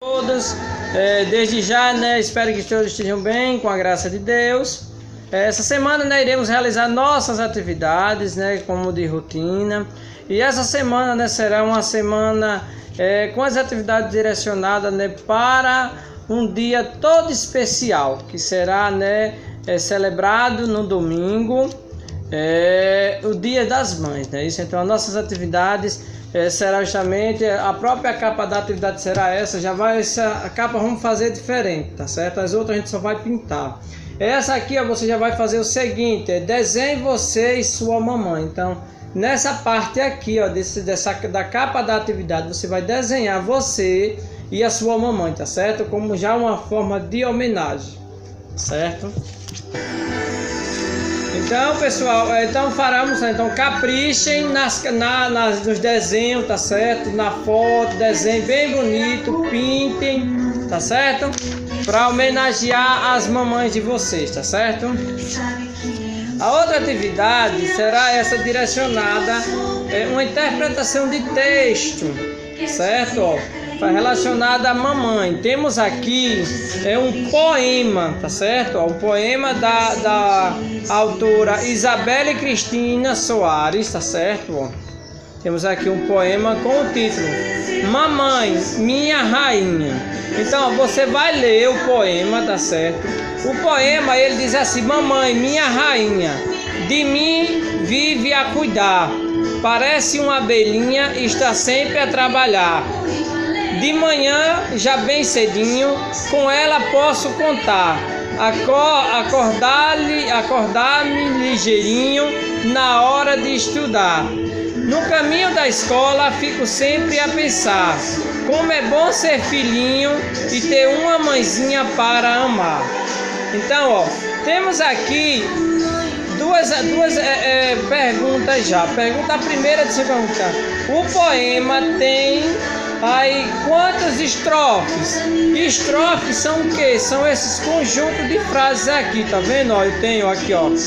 Todos, desde já, espero que todos estejam bem, com a graça de Deus. Essa semana, iremos realizar nossas atividades, como de rotina. E essa semana, será uma semana com as atividades direcionadas, para um dia todo especial, que será, celebrado no domingo, o Dia das Mães, isso. Então, as nossas atividades será justamente a própria capa da atividade será essa. Essa capa vamos fazer diferente, tá certo? As outras a gente só vai pintar. Essa aqui, você já vai fazer o seguinte: desenhe você e sua mamãe. Então, nessa parte aqui, da capa da atividade, você vai desenhar você e a sua mamãe, tá certo? Como já uma forma de homenagem, certo? Então, pessoal, caprichem nos desenhos, tá certo? Na foto, desenho bem bonito, pintem, tá certo? Para homenagear as mamães de vocês, tá certo? A outra atividade será essa direcionada, uma interpretação de texto, certo? Relacionada à mamãe. Temos aqui um poema, tá certo? Um poema da autora Isabelle Cristina Soares, tá certo? Temos aqui um poema com o título Mamãe, Minha Rainha. Então, você vai ler o poema, tá certo? O poema, ele diz assim: Mamãe, minha rainha, de mim vive a cuidar, parece uma abelhinha, está sempre a trabalhar. De manhã, já bem cedinho, com ela posso contar. Acordar-me ligeirinho na hora de estudar. No caminho da escola, fico sempre a pensar como é bom ser filhinho e ter uma mãezinha para amar. Então, temos aqui duas perguntas já. A primeira de se perguntar: o poema tem aí quantas estrofes? Estrofes são o que? São esses conjuntos de frases aqui, tá vendo? Eu tenho aqui, 1,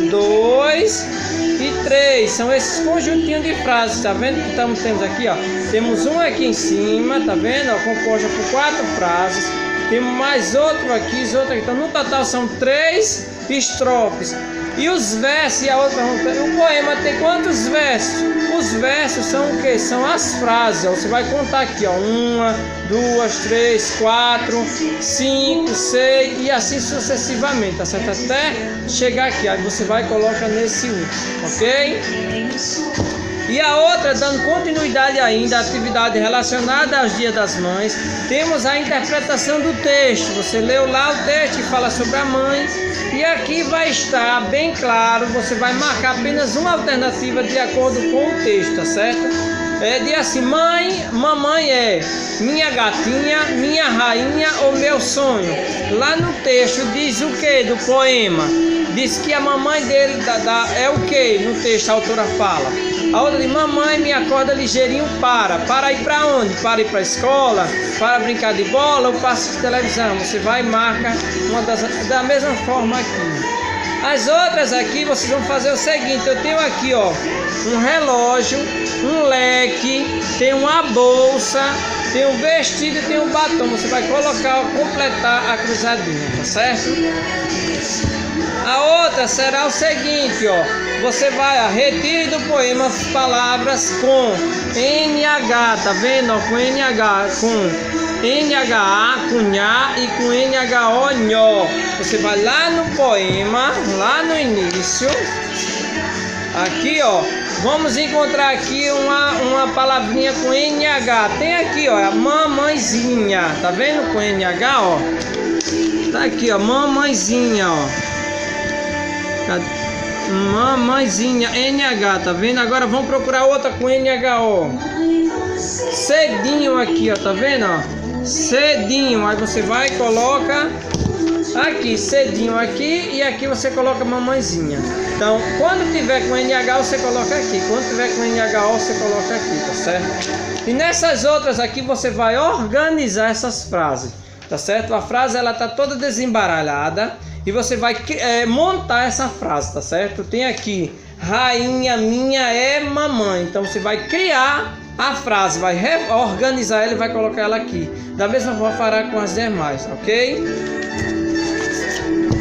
2 e 3. São esses conjuntinhos de frases, tá vendo? Então temos aqui, temos um aqui em cima, tá vendo? Composto por 4 frases. Temos mais outro aqui, Então no total são 3 estrofes. E os versos, o poema tem quantos versos? Os versos são o que? São as frases. Você vai contar aqui, 1, 2, 3, 4, 5, 6 e assim sucessivamente, tá certo? Até chegar aqui. Aí você vai e coloca nesse último, ok? E a outra, dando continuidade ainda à atividade relacionada aos Dias das Mães, temos a interpretação do texto. Você leu lá o texto que fala sobre a mãe, e aqui vai estar bem claro, você vai marcar apenas uma alternativa de acordo com o texto, tá certo? Diz assim: mamãe é minha gatinha, minha rainha ou meu sonho. Lá no texto diz o que do poema? Diz que a mamãe dele é o que? No texto a autora fala. A outra diz: mamãe, me acorda ligeirinho para ir para onde? Para ir para a escola, para brincar de bola ou para assistir televisão. Você vai e marca da mesma forma aqui. As outras aqui vocês vão fazer o seguinte: eu tenho aqui, um relógio, um leque, tem uma bolsa, tem um vestido e tem um batom. Você vai completar a cruzadinha, tá certo? A outra será o seguinte, você vai retire do poema as palavras com NH, tá vendo? Com NH, com NHA, com Nha e com NHO, Nhó. Você vai lá no poema, lá no início, aqui, vamos encontrar aqui uma palavrinha com NH. Tem aqui, a mamãezinha, tá vendo? Com NH, tá aqui, mamãezinha, mamãezinha, NH, tá vendo? Agora vamos procurar outra com NHO. Cedinho aqui, tá vendo? Cedinho. Aí você vai e coloca aqui, cedinho aqui, e aqui você coloca mamãezinha. Então, quando tiver com NH, você coloca aqui. Quando tiver com NHO, você coloca aqui, tá certo? E nessas outras aqui, você vai organizar essas frases, tá certo? A frase, ela tá toda desembaralhada. E você vai montar essa frase, tá certo? Tem aqui: rainha minha é mamãe. Então você vai criar a frase, vai reorganizar ela e vai colocar ela aqui. Da mesma forma fará com as demais, ok?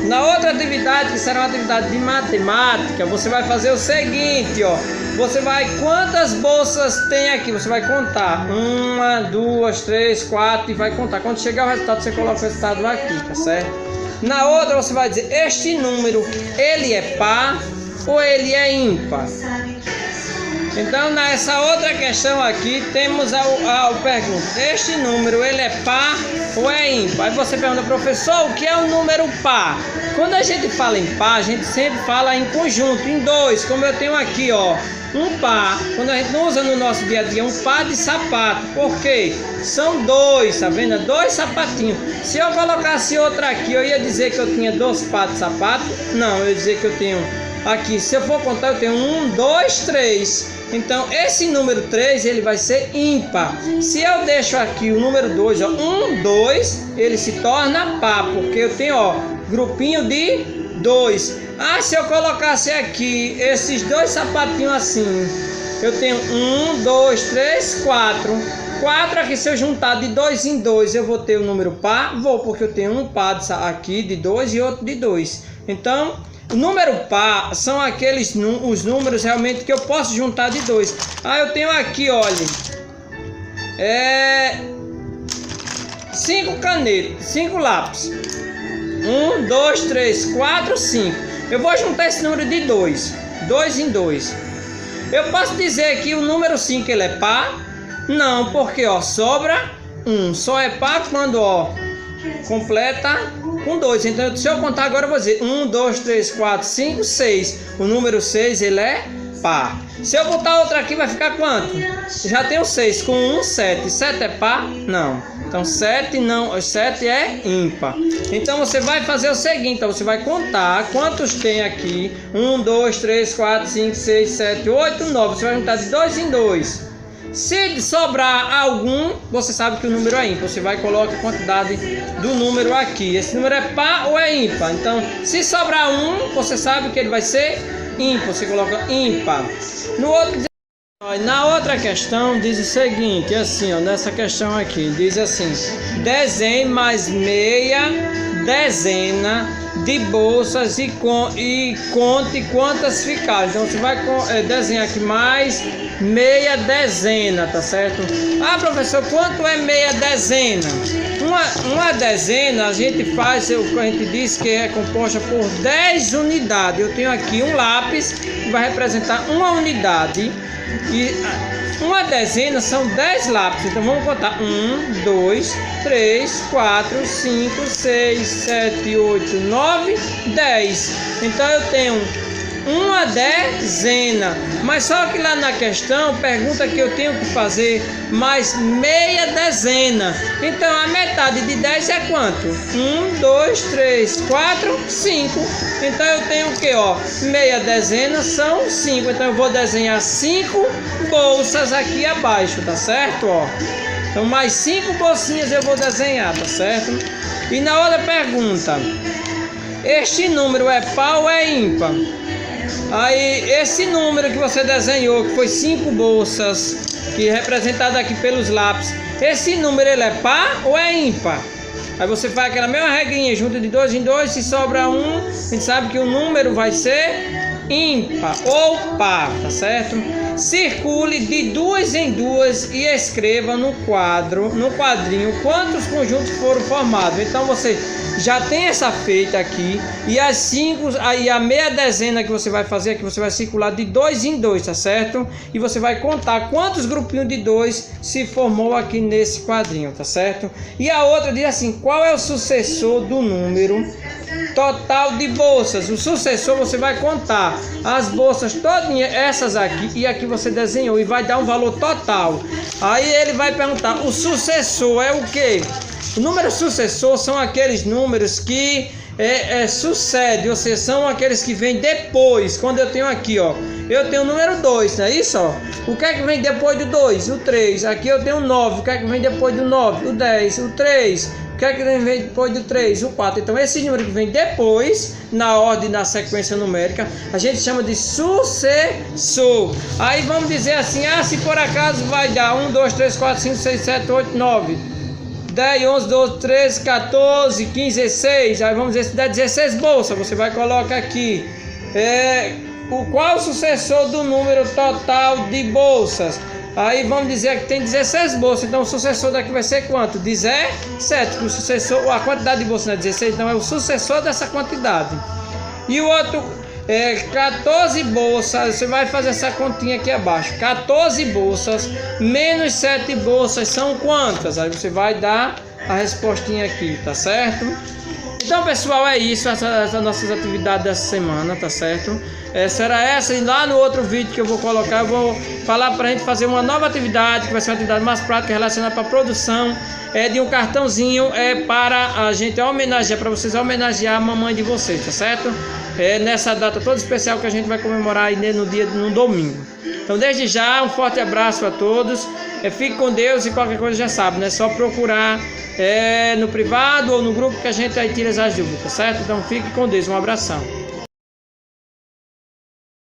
Na outra atividade, que será uma atividade de matemática, você vai fazer o seguinte, ó. Você vai, quantas bolsas tem aqui? Você vai contar. 1, 2, 3, 4 e vai contar. Quando chegar o resultado, você coloca o resultado aqui, tá certo? Na outra, você vai dizer, este número, ele é par ou ele é ímpar? Então, nessa outra questão aqui, temos a pergunta. Este número, ele é par ou é ímpar? Aí você pergunta, professor, o que é o número par? Quando a gente fala em par, a gente sempre fala em conjunto, em dois. Como eu tenho aqui, ó, um par. Quando a gente não usa no nosso dia a dia, um par de sapato. Por quê? São dois, tá vendo? 2 sapatinhos. Se eu colocasse outra aqui, eu ia dizer que eu tinha 2 pares de sapato? Não, eu ia dizer que eu tenho aqui. Se eu for contar, eu tenho 1, 2, 3. Então, esse número 3, ele vai ser ímpar. Se eu deixo aqui o número 2, ó, 1, 2, ele se torna par, porque eu tenho, ó, grupinho de 2. Ah, se eu colocasse aqui esses 2 sapatinhos assim, eu tenho 1, 2, 3, 4. 4 aqui, se eu juntar de 2 em 2, eu vou ter o número par? Vou, porque eu tenho um par aqui de 2 e outro de 2. Então, o número par são aqueles os números realmente que eu posso juntar de 2. Ah, eu tenho aqui, olha, 5 canetas, 5 lápis. 1, 2, 3, 4, 5. Eu vou juntar esse número de 2. 2 em 2. Eu posso dizer que o número 5 ele é par? Não, porque ó, sobra 1. Só é par quando ó, completa com 2. Então, se eu contar agora, eu vou dizer 1, 2, 3, 4, 5, 6. O número 6 ele é par. Se eu botar outra aqui, vai ficar quanto? Já tenho 6. Com 1, 7. 7 é par? Não. Então 7 não, 7 é ímpar. Então você vai fazer o seguinte, então, você vai contar quantos tem aqui. 1, 2, 3, 4, 5, 6, 7, 8, 9. Você vai juntar de 2 em 2. Se sobrar algum, você sabe que o número é ímpar. Você vai colocar a quantidade do número aqui. Esse número é par ou é ímpar? Então, se sobrar um, você sabe que ele vai ser ímpar. Você coloca ímpar. No outro, na outra questão diz o seguinte, assim, ó, nessa questão aqui, diz assim: desenhe mais meia dezena de bolsas e conte quantas ficaram. Então você vai desenhar aqui mais meia dezena, tá certo? Ah, professor, quanto é meia dezena? Uma dezena a gente faz, a gente diz que é composta por 10 unidades. Eu tenho aqui um lápis que vai representar uma unidade. E uma dezena são 10 lápis. Então vamos contar: 1, 2, 3, 4, 5, 6, 7, 8, 9, 10. Então eu tenho uma dezena. Mas só que lá na questão pergunta que eu tenho que fazer mais meia dezena. Então a metade de 10 é quanto? 1, 2, 3, 4, 5. Então eu tenho o que, ó? Meia dezena são 5. Então eu vou desenhar 5 bolsas aqui abaixo, tá certo? Ó. Então mais 5 bolsinhas eu vou desenhar, tá certo? E na outra pergunta, este número é par ou é ímpar? Aí esse número que você desenhou, que foi 5 bolsas, que é representado aqui pelos lápis, esse número ele é par ou é ímpar? Aí você faz aquela mesma regrinha, junta de 2 em 2, se sobra 1, a gente sabe que o número vai ser ímpar ou par, tá certo? Circule de 2 em 2 e escreva no quadrinho quantos conjuntos foram formados. Então você já tem essa feita aqui, e as 5, aí a meia dezena que você vai fazer aqui, você vai circular de 2 em 2, tá certo? E você vai contar quantos grupinhos de 2 se formou aqui nesse quadrinho, tá certo? E a outra diz assim: qual é o sucessor do número total de bolsas? O sucessor, você vai contar as bolsas todinhas, essas aqui e aqui você desenhou, e vai dar um valor total. Aí ele vai perguntar: o sucessor é o quê? O número sucessor são aqueles números que sucede, ou seja, são aqueles que vêm depois. Quando eu tenho aqui, ó, eu tenho o número 2, não é isso? Ó? O que é que vem depois do 2? O 3. Aqui eu tenho o 9. O que é que vem depois do 9? O 10. O 3. O que é que vem depois do 3? O 4. Então, esse número que vem depois, na ordem, na sequência numérica, a gente chama de sucessor. Aí vamos dizer assim, se por acaso vai dar 1, 2, 3, 4, 5, 6, 7, 8, 9, 10, 11, 12, 13, 14, 15, 16. Aí vamos dizer, se der 16 bolsas, você vai colocar aqui qual o sucessor do número total de bolsas. Aí vamos dizer que tem 16 bolsas, então o sucessor daqui vai ser quanto? 17. O sucessor, a quantidade de bolsas não é 16, então é o sucessor dessa quantidade. E o outro 14 bolsas, você vai fazer essa continha aqui abaixo. 14 bolsas menos 7 bolsas são quantas? Aí você vai dar a respostinha aqui, tá certo? Então, pessoal, é isso, essas nossas atividades dessa semana, tá certo? Será essa, e lá no outro vídeo que eu vou colocar, eu vou falar pra gente fazer uma nova atividade, que vai ser uma atividade mais prática relacionada para a produção de um cartãozinho para a gente homenagear, para vocês homenagear a mamãe de vocês, tá certo? Nessa data toda especial que a gente vai comemorar aí no domingo. Então, desde já, um forte abraço a todos. Fique com Deus e qualquer coisa já sabe, né? Só procurar no privado ou no grupo que a gente aí tira as dúvidas, tá certo? Então, fique com Deus. Um abração.